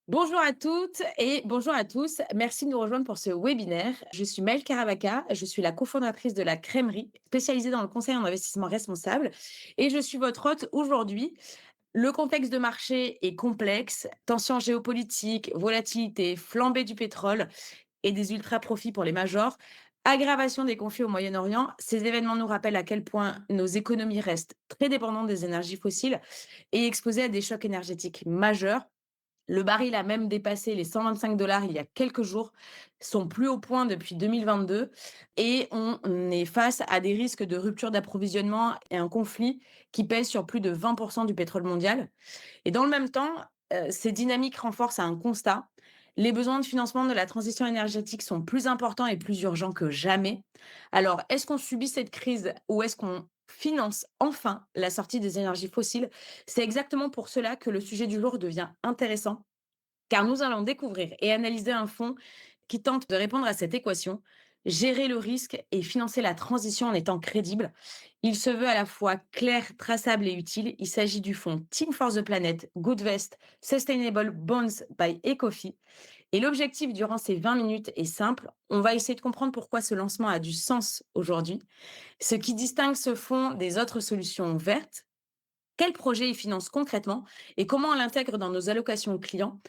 Bonjour à toutes et bonjour à tous. Merci de nous rejoindre pour ce webinaire. Je suis Maëlle Caravaca, je suis la cofondatrice de la Crèmerie, spécialisée dans le conseil en investissement responsable et je suis votre hôte aujourd'hui. Le contexte de marché est complexe, tensions géopolitiques, volatilité, flambée du pétrole et des ultra-profits pour les majors, aggravation des conflits au Moyen-Orient. Ces événements nous rappellent à quel point nos économies restent très dépendantes des énergies fossiles et exposées à des chocs énergétiques majeurs. Le baril a même dépassé les 125 dollars il y a quelques jours, son plus haut point depuis 2022, et on est face à des risques de rupture d'approvisionnement et un conflit qui pèse sur plus de 20 du pétrole mondial. Et dans le même temps, ces dynamiques renforcent un constat. Les besoins de financement de la transition énergétique sont plus importants et plus urgents que jamais. Alors, est-ce qu'on subit cette crise ou est-ce qu'on finance enfin la sortie des énergies fossiles? C'est exactement pour cela que le sujet du jour devient intéressant, car nous allons découvrir et analyser un fonds qui tente de répondre à cette équation, gérer le risque et financer la transition en étant crédible. Il se veut à la fois clair, traçable et utile. Il s'agit du fonds Team for the Planet, Goodvest, Sustainable Bonds by Ecofi. Et l'objectif durant ces 20 minutes est simple. On va essayer de comprendre pourquoi ce lancement a du sens aujourd'hui, ce qui distingue ce fonds des autres solutions vertes, quel projet il finance concrètement et comment on l'intègre dans nos allocations clients.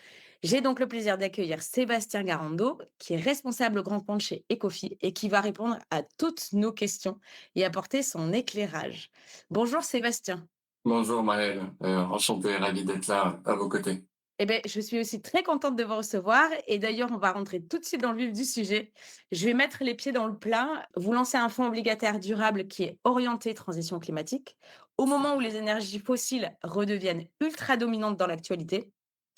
J'ai donc le plaisir d'accueillir Sébastien Garando, qui est responsable grand compte chez Ecofi et qui va répondre à toutes nos questions et apporter son éclairage. Bonjour Sébastien. Bonjour Maëlle, enchanté, ravi d'être là à vos côtés. Eh bien, je suis aussi très contente de vous recevoir et d'ailleurs, on va rentrer tout de suite dans le vif du sujet. Je vais mettre les pieds dans le plat. Vous lancez un fonds obligataire durable qui est orienté transition climatique au moment où les énergies fossiles redeviennent ultra dominantes dans l'actualité.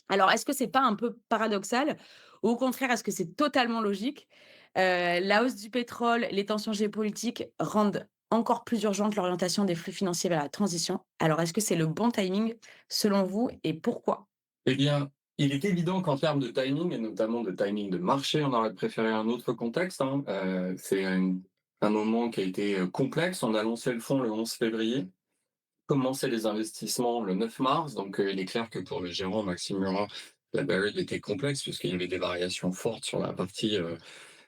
Alors, est-ce que c'est pas un peu paradoxal ou au contraire, est-ce que c'est totalement logique? La hausse du pétrole, les tensions géopolitiques rendent encore plus urgente l'orientation des flux financiers vers la transition. Alors, est-ce que c'est le bon timing selon vous et pourquoi? Eh bien, il est évident qu'en termes de timing, et notamment de timing de marché, on aurait préféré un autre contexte, hein. Un moment qui a été complexe. On a lancé le fonds le 11 février, commencé les investissements le 9 mars, donc il est clair que pour le gérant Maxime Murat, la période était complexe puisqu'il y avait des variations fortes sur la partie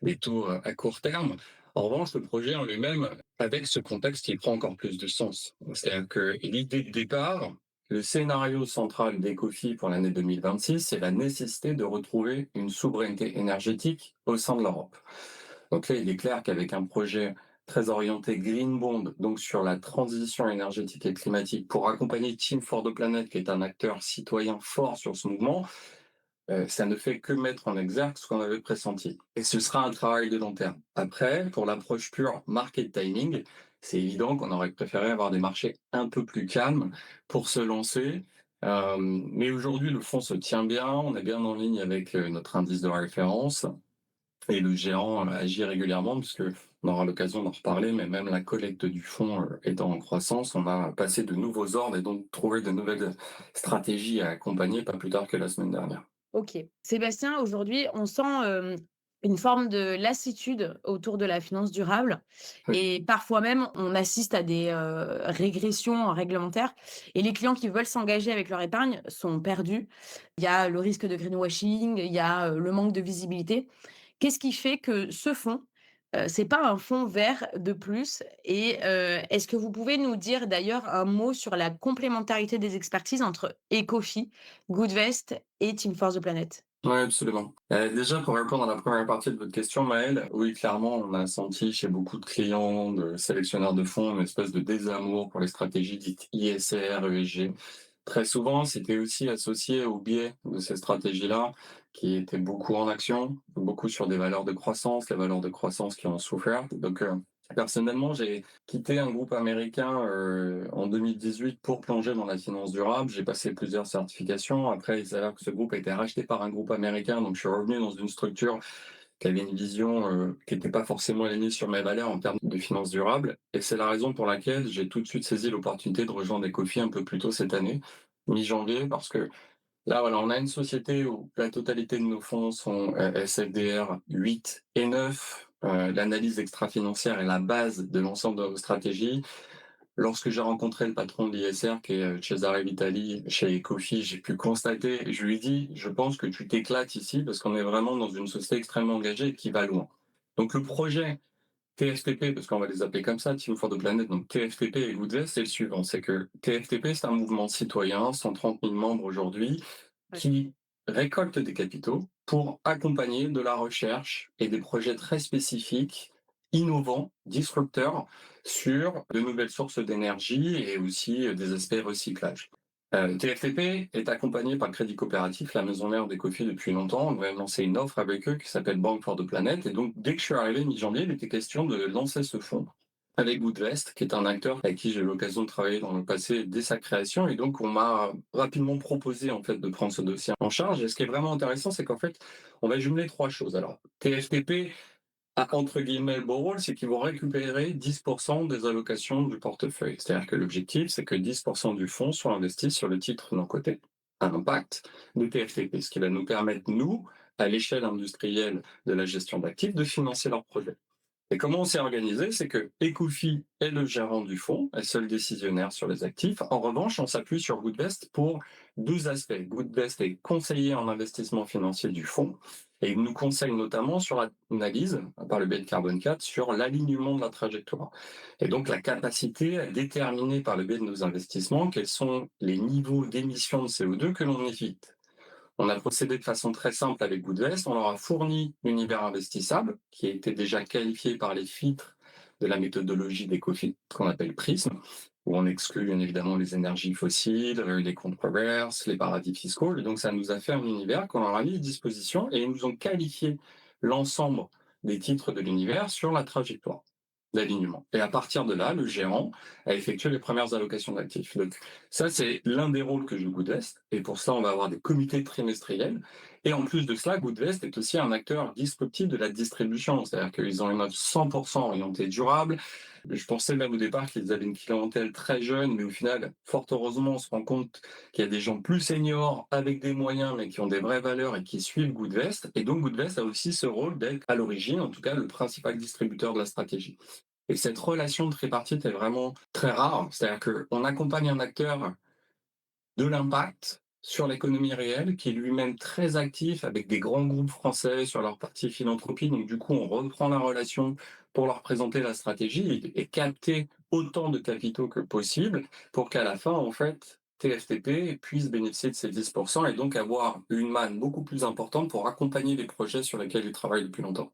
des taux à court terme. En revanche, le projet en lui-même, avec ce contexte, il prend encore plus de sens. C'est-à-dire que l'idée de départ, le scénario central d'Ecofi pour l'année 2026, c'est la nécessité de retrouver une souveraineté énergétique au sein de l'Europe. Donc là, il est clair qu'avec un projet très orienté Green Bond, donc sur la transition énergétique et climatique, pour accompagner Team for the Planet, qui est un acteur citoyen fort sur ce mouvement, ça ne fait que mettre en exergue ce qu'on avait pressenti. Et ce sera un travail de long terme. Après, pour l'approche pure market timing, c'est évident qu'on aurait préféré avoir des marchés un peu plus calmes pour se lancer. Mais aujourd'hui, le fonds se tient bien, on est bien en ligne avec notre indice de référence et le gérant agit régulièrement puisque on aura l'occasion d'en reparler, mais même la collecte du fonds étant en croissance, on va passer de nouveaux ordres et donc trouver de nouvelles stratégies à accompagner pas plus tard que la semaine dernière. OK. Sébastien, aujourd'hui, on sent, une forme de lassitude autour de la finance durable Oui. et parfois même, on assiste à des, régressions réglementaires et les clients qui veulent s'engager avec leur épargne sont perdus. Il y a le risque de greenwashing, il y a, le manque de visibilité. Qu'est-ce qui fait que ce fonds, c'est pas un fonds vert de plus? Et est-ce que vous pouvez nous dire d'ailleurs un mot sur la complémentarité des expertises entre Ecofi, Goodvest et Team for the Planet? Oui, absolument. Déjà, pour répondre à la première partie de votre question, Maëlle, oui, clairement, on a senti chez beaucoup de clients, de sélectionneurs de fonds, une espèce de désamour pour les stratégies dites ISR, ESG. Très souvent, c'était aussi associé au biais de ces stratégies-là, qui étaient beaucoup en action, beaucoup sur des valeurs de croissance, les valeurs de croissance qui ont souffert. Donc, personnellement, j'ai quitté un groupe américain en 2018 pour plonger dans la finance durable. J'ai passé plusieurs certifications. Après, il s'avère que ce groupe a été racheté par un groupe américain, donc je suis revenu dans une structure qui avait une vision qui n'était pas forcément alignée sur mes valeurs en termes de finance durable. Et c'est la raison pour laquelle j'ai tout de suite saisi l'opportunité de rejoindre Ecofi un peu plus tôt cette année, mi-janvier, parce que là, voilà, on a une société où la totalité de nos fonds sont SFDR 8 et 9. L'analyse extra-financière est la base de l'ensemble de nos stratégies. Lorsque j'ai rencontré le patron de l'ISR, qui est Cesare Vitali, chez Ecofi, j'ai pu constater, je lui ai dit, je pense que tu t'éclates ici parce qu'on est vraiment dans une société extrêmement engagée et qui va loin. Donc le projet TFTP, parce qu'on va les appeler comme ça, Team for the Planet, donc TFTP et Goodvest, c'est le suivant, c'est que TFTP, c'est un mouvement citoyen, 130 000 membres aujourd'hui, Ouais. qui récolte des capitaux pour accompagner de la recherche et des projets très spécifiques, innovants, disrupteurs, sur de nouvelles sources d'énergie et aussi des aspects recyclage. TFTP est accompagné par le Crédit Coopératif, la maison mère d'Ecofi depuis longtemps. On va lancer une offre avec eux qui s'appelle Bank for the Planet. Et donc, dès que je suis arrivé mi-janvier, il était question de lancer ce fonds avec Goodvest, qui est un acteur avec qui j'ai eu l'occasion de travailler dans le passé dès sa création. Et donc, on m'a rapidement proposé en fait de prendre ce dossier en charge. Et ce qui est vraiment intéressant, c'est qu'en fait, on va jumeler trois choses. Alors, TFTP a entre guillemets le beau rôle, c'est qu'ils vont récupérer 10% des allocations du portefeuille. C'est-à-dire que l'objectif, c'est que 10% du fonds soit investi sur le titre non coté à impact de TFTP, ce qui va nous permettre, nous, à l'échelle industrielle de la gestion d'actifs, de financer leurs projets. Et comment on s'est organisé, c'est que Ecofi est le gérant du fonds, est seul décisionnaire sur les actifs. En revanche, on s'appuie sur Goodvest pour deux aspects. Goodvest est conseiller en investissement financier du fonds et il nous conseille notamment sur l'analyse, par le biais de Carbone 4, sur l'alignement de la trajectoire. Et donc la capacité à déterminer par le biais de nos investissements quels sont les niveaux d'émissions de CO2 que l'on évite. On a procédé de façon très simple avec Goodvest. On leur a fourni l'univers investissable, qui a été déjà qualifié par les filtres de la méthodologie d'Ecofi, qu'on appelle PRISM, où on exclut bien évidemment les énergies fossiles, les controverses, les paradis fiscaux. Et donc, ça nous a fait un univers qu'on leur a mis à disposition et ils nous ont qualifié l'ensemble des titres de l'univers sur la trajectoire d'alignement. Et à partir de là, le gérant a effectué les premières allocations d'actifs. Donc, ça, c'est l'un des rôles que joue Goodvest. Et pour ça, on va avoir des comités trimestriels. Et en plus de cela, Goodvest est aussi un acteur disruptif de la distribution. C'est-à-dire qu'ils ont une offre 100% orientée durable. Je pensais même au départ qu'ils avaient une clientèle très jeune, mais au final, fort heureusement, on se rend compte qu'il y a des gens plus seniors avec des moyens, mais qui ont des vraies valeurs et qui suivent Goodvest. Et donc, Goodvest a aussi ce rôle d'être à l'origine, en tout cas, le principal distributeur de la stratégie. Et cette relation tripartite est vraiment très rare. C'est-à-dire qu'on accompagne un acteur de l'impact sur l'économie réelle, qui est lui-même très actif avec des grands groupes français sur leur partie philanthropie. Donc, du coup, on reprend la relation pour leur présenter la stratégie et capter autant de capitaux que possible pour qu'à la fin, en fait, TFTP puisse bénéficier de ces 10% et donc avoir une manne beaucoup plus importante pour accompagner les projets sur lesquels ils travaillent depuis longtemps.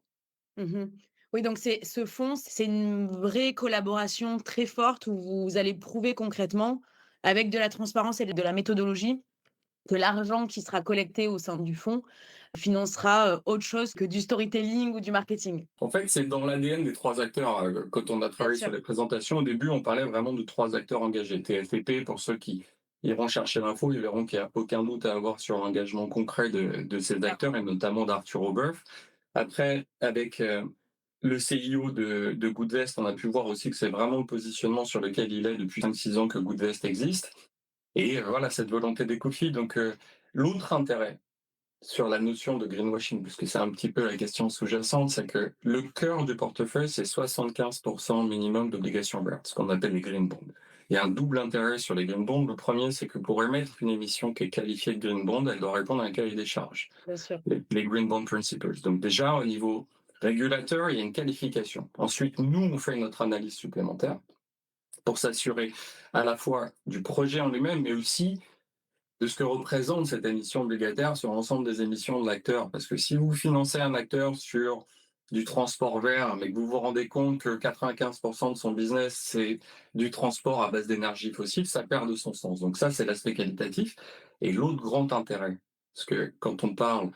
Mmh. Oui, donc c'est ce fonds, c'est une vraie collaboration très forte où vous allez prouver concrètement, avec de la transparence et de la méthodologie, que l'argent qui sera collecté au sein du fonds financera, autre chose que du storytelling ou du marketing. En fait, c'est dans l'ADN des trois acteurs. Quand on a Bien travaillé sûr. sur les présentations, au début, on parlait vraiment de trois acteurs engagés. TFTP, pour ceux qui iront chercher l'info, ils verront qu'il n'y a aucun doute à avoir sur l'engagement concret de ces acteurs, et notamment d'Arthur Oberth. Après, avec le CIO de Goodvest, on a pu voir aussi que c'est vraiment le positionnement sur lequel il est depuis 5-6 ans que Goodvest existe. Et voilà, cette volonté d'Ecofi. Donc, l'autre intérêt, sur la notion de greenwashing, puisque c'est un petit peu la question sous-jacente, c'est que le cœur du portefeuille, c'est 75% minimum d'obligations vertes, ce qu'on appelle les green bonds. Il y a un double intérêt sur les green bonds. Le premier, c'est que pour émettre une émission qui est qualifiée de green bond, elle doit répondre à un cahier des charges, Bien sûr. les green bond principles. Donc déjà, au niveau régulateur, il y a une qualification. Ensuite, nous, on fait notre analyse supplémentaire pour s'assurer à la fois du projet en lui-même, mais aussi de ce que représente cette émission obligataire sur l'ensemble des émissions de l'acteur. Parce que si vous financez un acteur sur du transport vert, mais que vous vous rendez compte que 95% de son business, c'est du transport à base d'énergie fossile, ça perd de son sens. Donc ça, c'est l'aspect qualitatif. Et l'autre grand intérêt, parce que quand on parle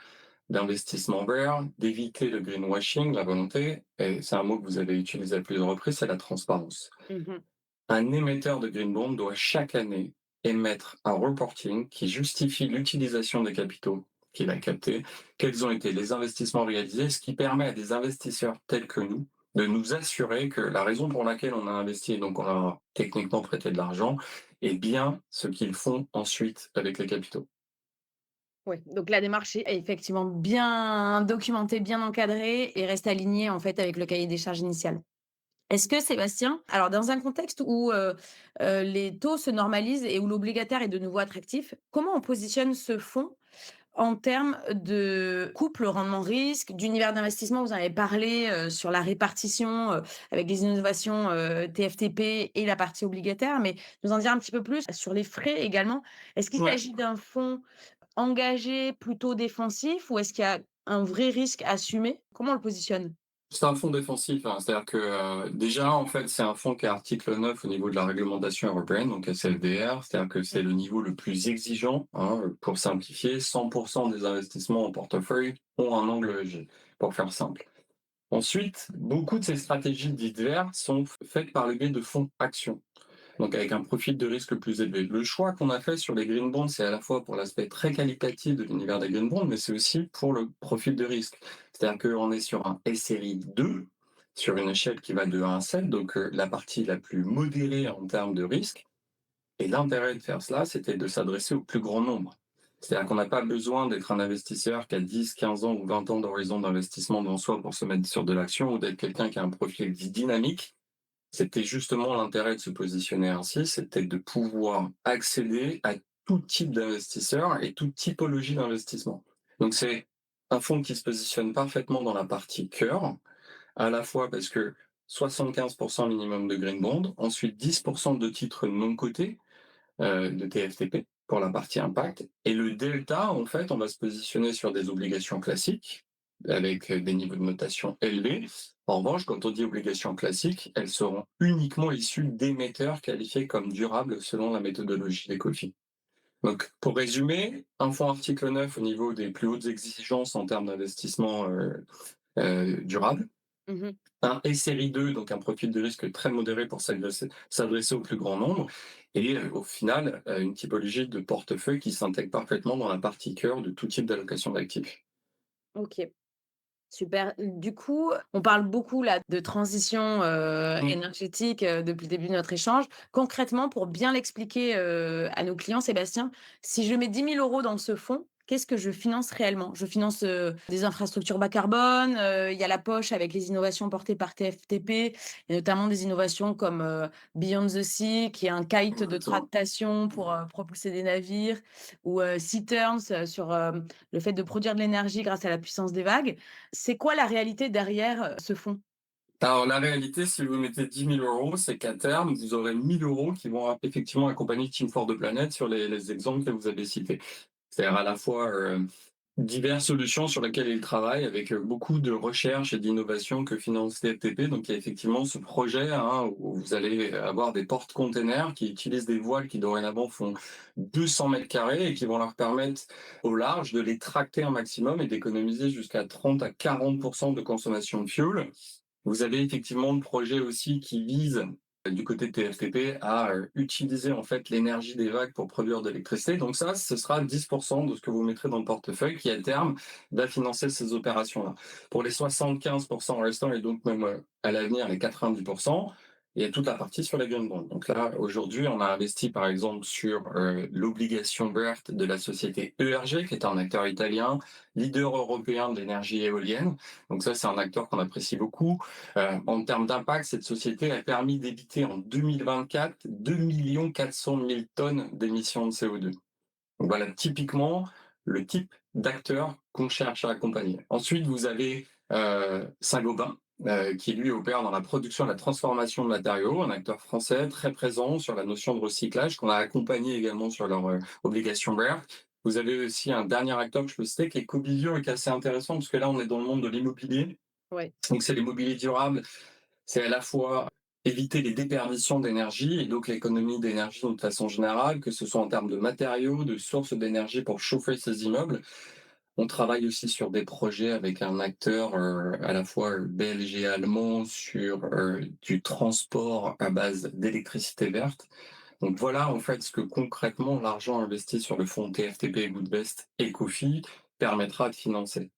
d'investissement vert, d'éviter le greenwashing, la volonté, et c'est un mot que vous avez utilisé à plusieurs reprises, c'est la transparence. Mmh. Un émetteur de green bond doit chaque année émettre un reporting qui justifie l'utilisation des capitaux qu'il a captés, quels ont été les investissements réalisés, ce qui permet à des investisseurs tels que nous de nous assurer que la raison pour laquelle on a investi et donc on a techniquement prêté de l'argent est bien ce qu'ils font ensuite avec les capitaux. Ouais, donc la démarche est effectivement bien documentée, bien encadrée et reste alignée, en fait, avec le cahier des charges initial. Est-ce que Sébastien, alors dans un contexte où, les taux se normalisent et où l'obligataire est de nouveau attractif, comment on positionne ce fonds en termes de couple rendement-risque, d'univers d'investissement? Vous en avez parlé, sur la répartition, avec les innovations, TFTP et la partie obligataire, mais nous en dire un petit peu plus sur les frais également. Est-ce qu'il Ouais. s'agit d'un fonds engagé, plutôt défensif ou est-ce qu'il y a un vrai risque assumé? Comment on le positionne? C'est un fonds défensif, hein. C'est-à-dire que, déjà, en fait, c'est un fonds qui est article 9 au niveau de la réglementation européenne, donc SFDR. C'est-à-dire que c'est le niveau le plus exigeant, hein, pour simplifier. 100 des investissements en portefeuille ont un angle ESG, pour faire simple. Ensuite, beaucoup de ces stratégies dites vertes sont faites par le biais de fonds actions, donc avec un profil de risque plus élevé. Le choix qu'on a fait sur les green bonds, c'est à la fois pour l'aspect très qualitatif de l'univers des green bonds, mais c'est aussi pour le profil de risque. C'est-à-dire qu'on est sur un SRI 2, sur une échelle qui va de 1 à 7, donc la partie la plus modérée en termes de risque. Et l'intérêt de faire cela, c'était de s'adresser au plus grand nombre. C'est-à-dire qu'on n'a pas besoin d'être un investisseur qui a 10, 15 ans ou 20 ans d'horizon d'investissement devant soi pour se mettre sur de l'action ou d'être quelqu'un qui a un profil dit dynamique. C'était justement l'intérêt de se positionner ainsi, c'était de pouvoir accéder à tout type d'investisseurs et toute typologie d'investissement. Donc c'est un fonds qui se positionne parfaitement dans la partie cœur, à la fois parce que 75% minimum de green bond, ensuite 10% de titres non cotés, de TFTP pour la partie impact. Et le delta, en fait, on va se positionner sur des obligations classiques avec des niveaux de notation élevés. En revanche, quand on dit obligations classiques, elles seront uniquement issues d'émetteurs qualifiés comme durables selon la méthodologie d'Ecofi. Donc, pour résumer, un fonds article 9 au niveau des plus hautes exigences en termes d'investissement durable, Mmh. un SRI 2, donc un profil de risque très modéré pour s'adresser au plus grand nombre, et au final, une typologie de portefeuille qui s'intègre parfaitement dans la partie cœur de tout type d'allocation d'actifs. OK. Super. Du coup, on parle beaucoup là de transition, Mmh. énergétique, depuis le début de notre échange. Concrètement, pour bien l'expliquer, à nos clients, Sébastien, si je mets 10 000 € dans ce fonds, qu'est-ce que je finance réellement? Je finance, des infrastructures bas carbone, il y a la poche avec les innovations portées par TFTP et notamment des innovations comme, Beyond the Sea, qui est un kite de Exactement. tractation pour, propulser des navires ou, Sea Turns, sur, le fait de produire de l'énergie grâce à la puissance des vagues. C'est quoi la réalité derrière, ce fonds? Alors la réalité, si vous mettez 10 000 €, c'est qu'à terme, vous aurez 1 000 € qui vont effectivement accompagner Team for the Planet sur les exemples que vous avez cités. C'est-à-dire à la fois, diverses solutions sur lesquelles ils travaillent avec, beaucoup de recherche et d'innovation que finance TFTP. Donc il y a effectivement ce projet, hein, où vous allez avoir des porte-containers qui utilisent des voiles qui dorénavant font 200 mètres carrés et qui vont leur permettre au large de les tracter un maximum et d'économiser jusqu'à 30 à 40 de consommation de fuel. Vous avez effectivement le projet aussi qui vise, du côté de TFTP, à utiliser en fait l'énergie des vagues pour produire de l'électricité. Donc ça, ce sera 10% de ce que vous mettrez dans le portefeuille qui, à terme, va financer ces opérations-là. Pour les 75% restants et donc même à l'avenir les 90%, il y a toute la partie sur les green bonds. Donc là, aujourd'hui, on a investi par exemple sur l'obligation verte de la société ERG, qui est un acteur italien, leader européen de l'énergie éolienne. Donc ça, c'est un acteur qu'on apprécie beaucoup. En termes d'impact, cette société a permis d'éviter en 2024 2 400 000 tonnes d'émissions de CO2. Donc voilà, typiquement, le type d'acteur qu'on cherche à accompagner. Ensuite, vous avez Saint-Gobain, qui lui opère dans la production et la transformation de matériaux, un acteur français très présent sur la notion de recyclage, qu'on a accompagné également sur leur obligation rare. Vous avez aussi un dernier acteur que je peux citer, qui est Cobivio, et qui est assez intéressant, parce que là, on est dans le monde de l'immobilier. Ouais. Donc c'est l'immobilier durable, c'est à la fois éviter les déperditions d'énergie et donc l'économie d'énergie de façon générale, que ce soit en termes de matériaux, de sources d'énergie pour chauffer ces immeubles. On travaille aussi sur des projets avec un acteur à la fois belge et allemand sur du transport à base d'électricité verte. Donc voilà en fait ce que concrètement l'argent investi sur le fonds TFTP Goodbest et Kofi permettra de financer.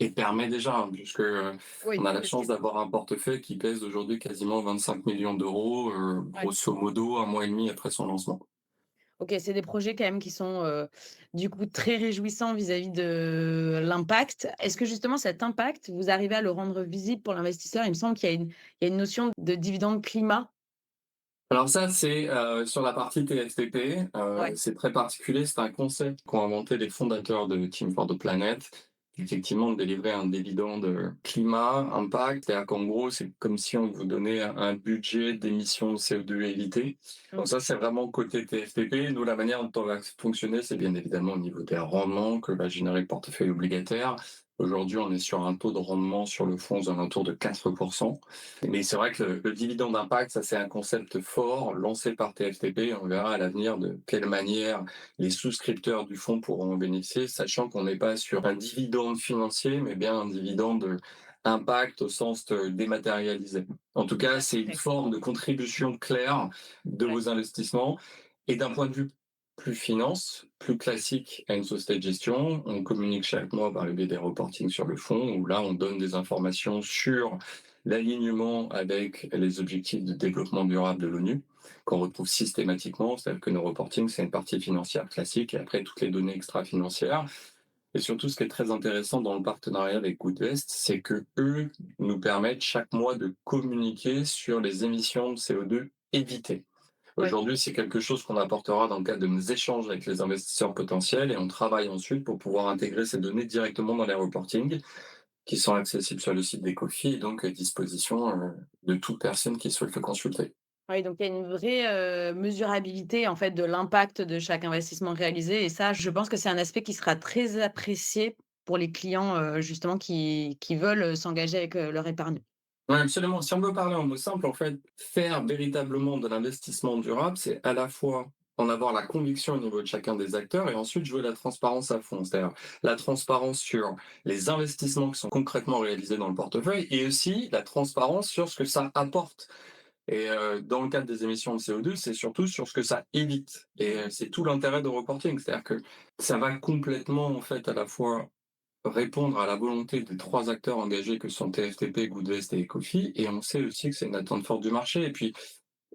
Et permet déjà, hein, puisque, on Oui, a la chance possible. d'avoir un portefeuille qui pèse aujourd'hui quasiment 25 millions d'euros, Ouais. grosso modo un mois et demi après son lancement. OK, c'est des projets quand même qui sont, du coup très réjouissants vis-à-vis de l'impact. Est-ce que justement cet impact, vous arrivez à le rendre visible pour l'investisseur? Il me semble qu'il y a une notion de dividende climat. Alors ça, c'est sur la partie TFTP, Ouais. c'est très particulier. C'est un concept qu'ont inventé les fondateurs de Team for the Planet. Effectivement, de délivrer un dividende climat, impact, c'est-à-dire qu'en gros, c'est comme si on vous donnait un budget d'émissions de CO2 évitées. Mmh. Donc ça, c'est vraiment côté TFTP. Nous, la manière dont on va fonctionner, c'est bien évidemment au niveau des rendements que va générer le portefeuille obligataire. Aujourd'hui, on est sur un taux de rendement sur le fonds aux alentours de 4%. Mais c'est vrai que le dividende d'impact, ça c'est un concept fort lancé par TFTP. On verra à l'avenir de quelle manière les souscripteurs du fonds pourront en bénéficier, sachant qu'on n'est pas sur un dividende financier, mais bien un dividende impact au sens dématérialisé. En tout cas, c'est une OK. forme de contribution claire de Ouais. vos investissements. Et d'un point de vue plus finance, plus classique à une société de gestion, on communique chaque mois par le biais des reportings sur le fonds, où là, on donne des informations sur l'alignement avec les objectifs de développement durable de l'ONU, qu'on retrouve systématiquement, c'est-à-dire que nos reportings, c'est une partie financière classique, et après toutes les données extra-financières. Et surtout, ce qui est très intéressant dans le partenariat avec Goodvest, c'est que eux nous permettent chaque mois de communiquer sur les émissions de CO2 évitées. Ouais. Aujourd'hui, c'est quelque chose qu'on apportera dans le cadre de nos échanges avec les investisseurs potentiels et on travaille ensuite pour pouvoir intégrer ces données directement dans les reportings qui sont accessibles sur le site d'Ecofi et donc à disposition de toute personne qui souhaite le consulter. Oui, donc il y a une vraie, mesurabilité en fait de l'impact de chaque investissement réalisé et ça, je pense que c'est un aspect qui sera très apprécié pour les clients, justement qui veulent, s'engager avec, leur épargne. Ouais, absolument. Si on veut parler en mots simples, en fait, faire véritablement de l'investissement durable, c'est à la fois en avoir la conviction au niveau de chacun des acteurs et ensuite jouer la transparence à fond. C'est-à-dire la transparence sur les investissements qui sont concrètement réalisés dans le portefeuille et aussi la transparence sur ce que ça apporte. Et dans le cadre des émissions de CO2, c'est surtout sur ce que ça évite. Et c'est tout l'intérêt de reporting. C'est-à-dire que ça va complètement, en fait, à la fois répondre à la volonté des 3 acteurs engagés que sont TFTP, Goodvest et Ecofi et on sait aussi que c'est une attente forte du marché et puis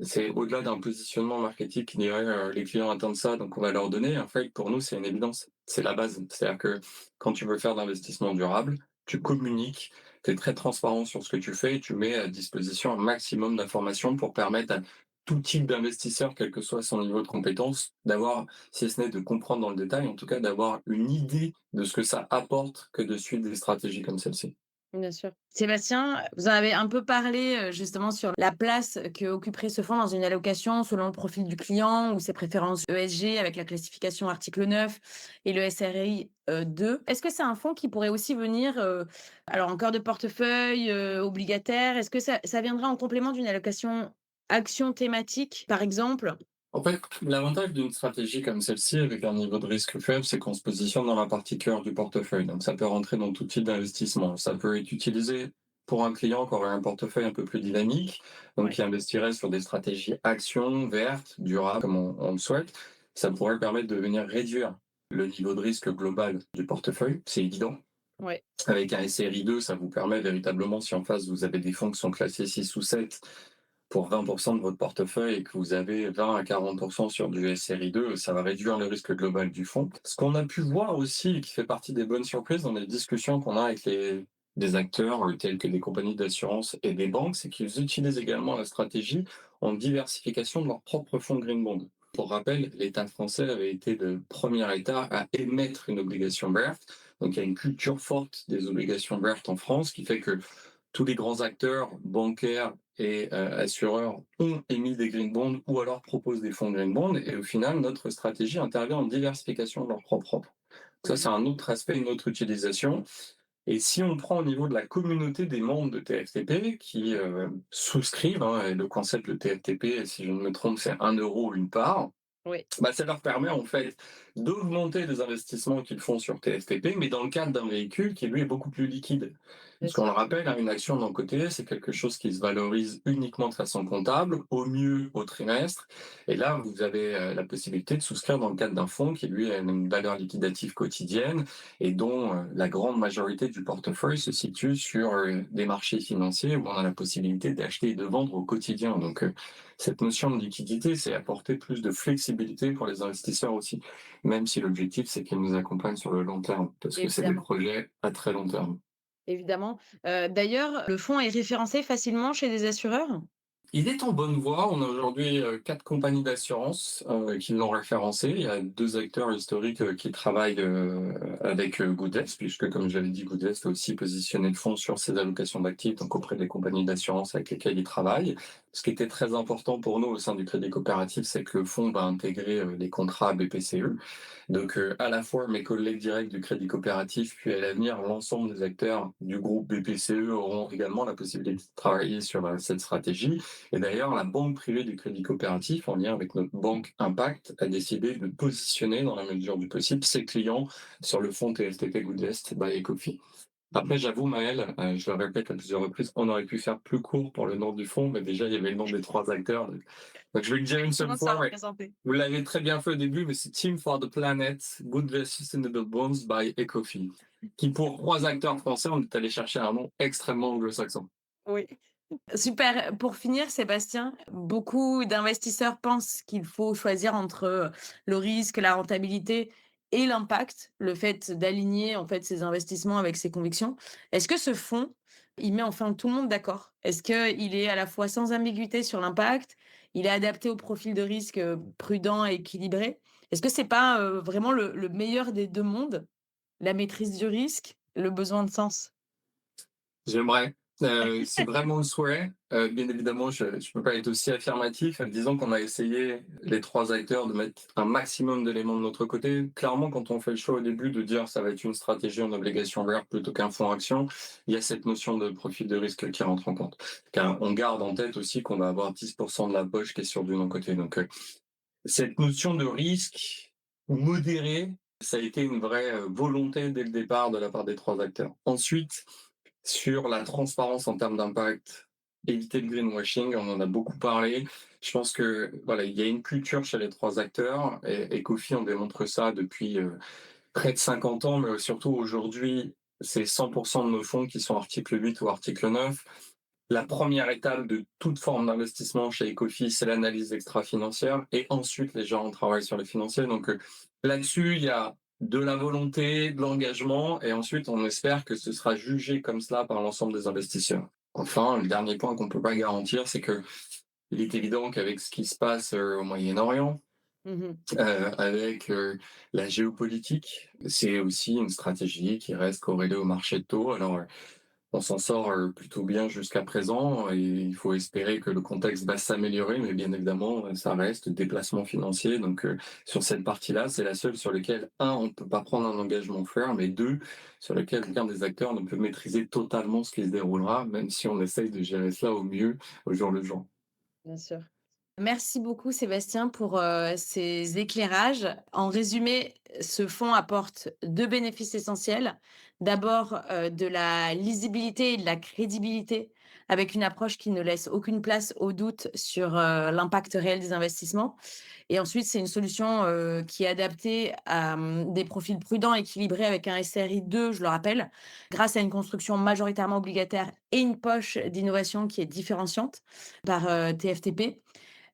c'est au-delà d'un positionnement marketing qui dirait, «Les clients attendent ça, donc on va leur donner». En fait, pour nous, c'est une évidence. C'est la base. C'est-à-dire que quand tu veux faire de l'investissement durable, tu communiques, tu es très transparent sur ce que tu fais et tu mets à disposition un maximum d'informations pour permettre à tout type d'investisseur, quel que soit son niveau de compétence, d'avoir, si ce n'est de comprendre dans le détail, en tout cas d'avoir une idée de ce que ça apporte que de suivre des stratégies comme celle-ci. Bien sûr. Sébastien, vous en avez un peu parlé, justement sur la place que occuperait ce fonds dans une allocation selon le profil du client ou ses préférences ESG avec la classification article 9 et le SRI, 2. Est-ce que c'est un fonds qui pourrait aussi venir, alors en cœur de portefeuille, obligataire? Est-ce que ça viendrait en complément d'une allocation action thématique, par exemple? En fait, l'avantage d'une stratégie comme celle-ci, avec un niveau de risque faible, c'est qu'on se positionne dans la partie cœur du portefeuille. Donc, ça peut rentrer dans tout type d'investissement. Ça peut être utilisé pour un client qui aurait un portefeuille un peu plus dynamique, donc Ouais. qui investirait sur des stratégies actions, vertes, durables, comme on le souhaite. Ça pourrait permettre de venir réduire le niveau de risque global du portefeuille, c'est évident. Ouais. Avec un SRI 2, ça vous permet véritablement, si en face vous avez des fonds qui sont classés 6 ou 7, pour 20% de votre portefeuille et que vous avez 20 à 40% sur du SRI2, ça va réduire le risque global du fonds. Ce qu'on a pu voir aussi, et qui fait partie des bonnes surprises dans les discussions qu'on a avec des acteurs tels que des compagnies d'assurance et des banques, c'est qu'ils utilisent également la stratégie en diversification de leur propre fonds Green Bond. Pour rappel, l'État français avait été le premier État à émettre une obligation verte. Donc il y a une culture forte des obligations vertes en France qui fait que tous les grands acteurs bancaires et assureurs ont émis des green bonds ou alors proposent des fonds green bonds. Et au final, notre stratégie intervient en diversification de leurs propres offres. Ça, c'est Mmh. un autre aspect, une autre utilisation. Et si on prend au niveau de la communauté des membres de TFTP qui souscrivent, hein, et le concept de TFTP, si je ne me trompe, c'est 1 € une part, Oui. bah, ça leur permet en fait d'augmenter les investissements qu'ils font sur TFTP, mais dans le cadre d'un véhicule qui lui est beaucoup plus liquide. bien Parce qu'on le sûr. rappelle, hein, une action d'un côté, c'est quelque chose qui se valorise uniquement de façon comptable, au mieux au trimestre. Et là, vous avez la possibilité de souscrire dans le cadre d'un fonds qui, lui, a une valeur liquidative quotidienne et dont la grande majorité du portefeuille se situe sur des marchés financiers où on a la possibilité d'acheter et de vendre au quotidien. Donc, cette notion de liquidité, c'est apporter plus de flexibilité pour les investisseurs aussi, même si l'objectif, c'est qu'ils nous accompagnent sur le long terme, parce que c'est des Évidemment, projets à très long terme. évidemment. D'ailleurs, le fonds est référencé facilement chez des assureurs? Il est en bonne voie. On a aujourd'hui 4 compagnies d'assurance qui l'ont référencé. Il y a 2 acteurs historiques qui travaillent avec Goodest, puisque comme j'avais dit, Goodest a aussi positionné le fonds sur ses allocations d'actifs, donc auprès des compagnies d'assurance avec lesquelles il travaille. Ce qui était très important pour nous au sein du crédit coopératif, c'est que le fonds va intégrer les contrats BPCE. Donc, à la fois mes collègues directs du crédit coopératif, puis à l'avenir, l'ensemble des acteurs du groupe BPCE auront également la possibilité de travailler sur cette stratégie. Et d'ailleurs, la banque privée du crédit coopératif, en lien avec notre banque Impact, a décidé de positionner, dans la mesure du possible, ses clients sur le fonds TFTP Goodest by Ecofi. Après, j'avoue, Maël, je le répète à plusieurs reprises, on aurait pu faire plus court pour le nom du fonds, mais déjà, il y avait le nom des 3 acteurs. Donc je vais le dire une seule Comment ça fois, ouais. représentait? Vous l'avez très bien fait au début, mais c'est Team for the Planet, Good Sustainable Bonds by Ecofi. Qui, pour 3 acteurs français, on est allé chercher un nom extrêmement anglo-saxon. Oui. Super. Pour finir, Sébastien, beaucoup d'investisseurs pensent qu'il faut choisir entre, le risque, la rentabilité et l'impact, le fait d'aligner, en fait, ses investissements avec ses convictions. Est-ce que ce fonds, il met enfin tout le monde d'accord? Est-ce qu'il est à la fois sans ambiguïté sur l'impact, il est adapté au profil de risque, prudent et équilibré? Est-ce que c'est pas, vraiment le meilleur des 2 mondes? La maîtrise du risque, le besoin de sens? J'aimerais. C'est vraiment le souhait. Bien évidemment, je ne peux pas être aussi affirmatif. Disons qu'on a essayé, les 3 acteurs, de mettre un maximum d'éléments de notre côté. Clairement, quand on fait le choix au début de dire ça va être une stratégie en obligation verte plutôt qu'un fonds action, il y a cette notion de profil de risque qui rentre en compte. Car on garde en tête aussi qu'on va avoir 10% de la poche qui est sur du non-côté. Donc, cette notion de risque modéré, ça a été une vraie volonté dès le départ de la part des 3 acteurs. Ensuite, sur la transparence en termes d'impact, éviter le greenwashing, on en a beaucoup parlé. Je pense que voilà, il y a une culture chez les 3 acteurs et Kofi en démontre ça depuis près de 50 ans, mais surtout aujourd'hui, c'est 100% de nos fonds qui sont article 8 ou article 9. La première étape de toute forme d'investissement chez Ecofi, c'est l'analyse extra-financière et ensuite les gens travaillent sur les financiers. Donc là-dessus, il y a de la volonté, de l'engagement et ensuite on espère que ce sera jugé comme cela par l'ensemble des investisseurs. Enfin, le dernier point qu'on ne peut pas garantir, c'est que il est évident qu'avec ce qui se passe au Moyen-Orient, Mmh. avec la géopolitique, c'est aussi une stratégie qui reste corrélée au marché de taux. Alors, on s'en sort plutôt bien jusqu'à présent et il faut espérer que le contexte va s'améliorer, mais bien évidemment, ça reste déplacement financier. Donc, sur cette partie-là, c'est la seule sur laquelle, un, on ne peut pas prendre un engagement ferme, et deux, sur laquelle aucun des acteurs ne peut maîtriser totalement ce qui se déroulera, même si on essaye de gérer cela au mieux au jour le jour. Bien sûr. Merci beaucoup Sébastien pour, ces éclairages. En résumé, ce fonds apporte 2 bénéfices essentiels. D'abord, de la lisibilité et de la crédibilité avec une approche qui ne laisse aucune place au doute sur, l'impact réel des investissements. Et ensuite, c'est une solution, qui est adaptée à, des profils prudents, équilibrés avec un SRI 2, je le rappelle, grâce à une construction majoritairement obligataire et une poche d'innovation qui est différenciante par, TFTP.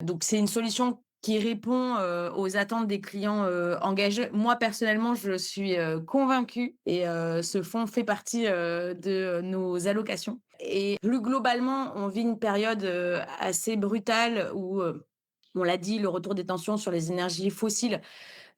Donc c'est une solution qui répond, aux attentes des clients, engagés. Moi, personnellement, je suis, convaincue et ce fonds fait partie, de nos allocations et plus globalement, on vit une période, assez brutale où, on l'a dit, le retour des tensions sur les énergies fossiles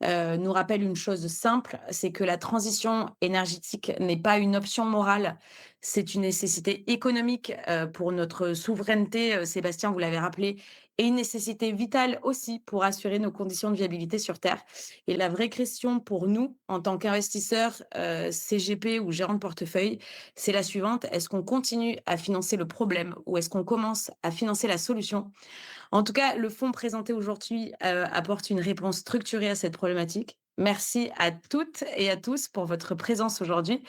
nous rappelle une chose simple, c'est que la transition énergétique n'est pas une option morale, c'est une nécessité économique, pour notre souveraineté, Sébastien, vous l'avez rappelé, et une nécessité vitale aussi pour assurer nos conditions de viabilité sur terre. Et la vraie question pour nous, en tant qu'investisseurs, CGP ou gérants de portefeuille, c'est la suivante: est-ce qu'on continue à financer le problème ou est-ce qu'on commence à financer la solution? En tout cas, le fonds présenté aujourd'hui, apporte une réponse structurée à cette problématique. Merci à toutes et à tous pour votre présence aujourd'hui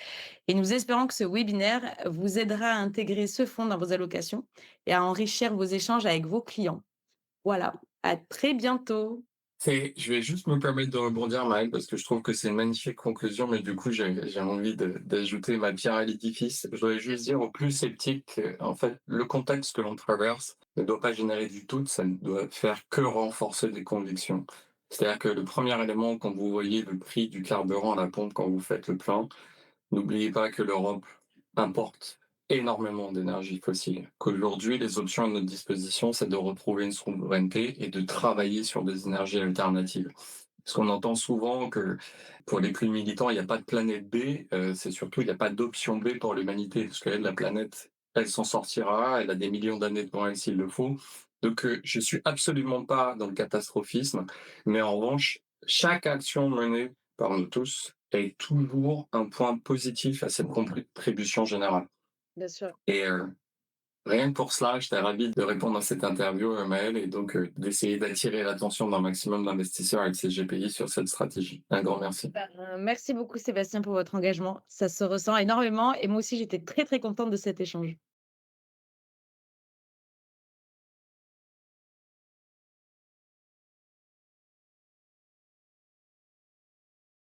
et nous espérons que ce webinaire vous aidera à intégrer ce fonds dans vos allocations et à enrichir vos échanges avec vos clients. Voilà, à très bientôt. Je vais juste me permettre de rebondir, Maëlle, parce que je trouve que c'est une magnifique conclusion, mais du coup, j'ai envie d'ajouter ma pierre à l'édifice. Je voudrais juste dire aux plus sceptiques que, en fait, le contexte que l'on traverse ne doit pas générer du doute, ça ne doit faire que renforcer des convictions. C'est-à-dire que le premier élément, quand vous voyez le prix du carburant à la pompe quand vous faites le plein, n'oubliez pas que l'Europe importe énormément d'énergie fossile, qu'aujourd'hui, les options à notre disposition, c'est de retrouver une souveraineté et de travailler sur des énergies alternatives. Parce qu'on entend souvent que pour les plus militants, il n'y a pas de planète B, c'est surtout il n'y a pas d'option B pour l'humanité, parce que la planète, elle s'en sortira, elle a des millions d'années devant elle s'il le faut. Donc je suis absolument pas dans le catastrophisme, mais en revanche, chaque action menée par nous tous est toujours un point positif à cette contribution générale. Bien sûr. Et rien que pour cela, j'étais ravi de répondre à cette interview, Maëlle, et donc d'essayer d'attirer l'attention d'un maximum d'investisseurs avec ces GPI sur cette stratégie. Un grand merci. Merci beaucoup Sébastien pour votre engagement. Ça se ressent énormément et moi aussi j'étais très très contente de cet échange.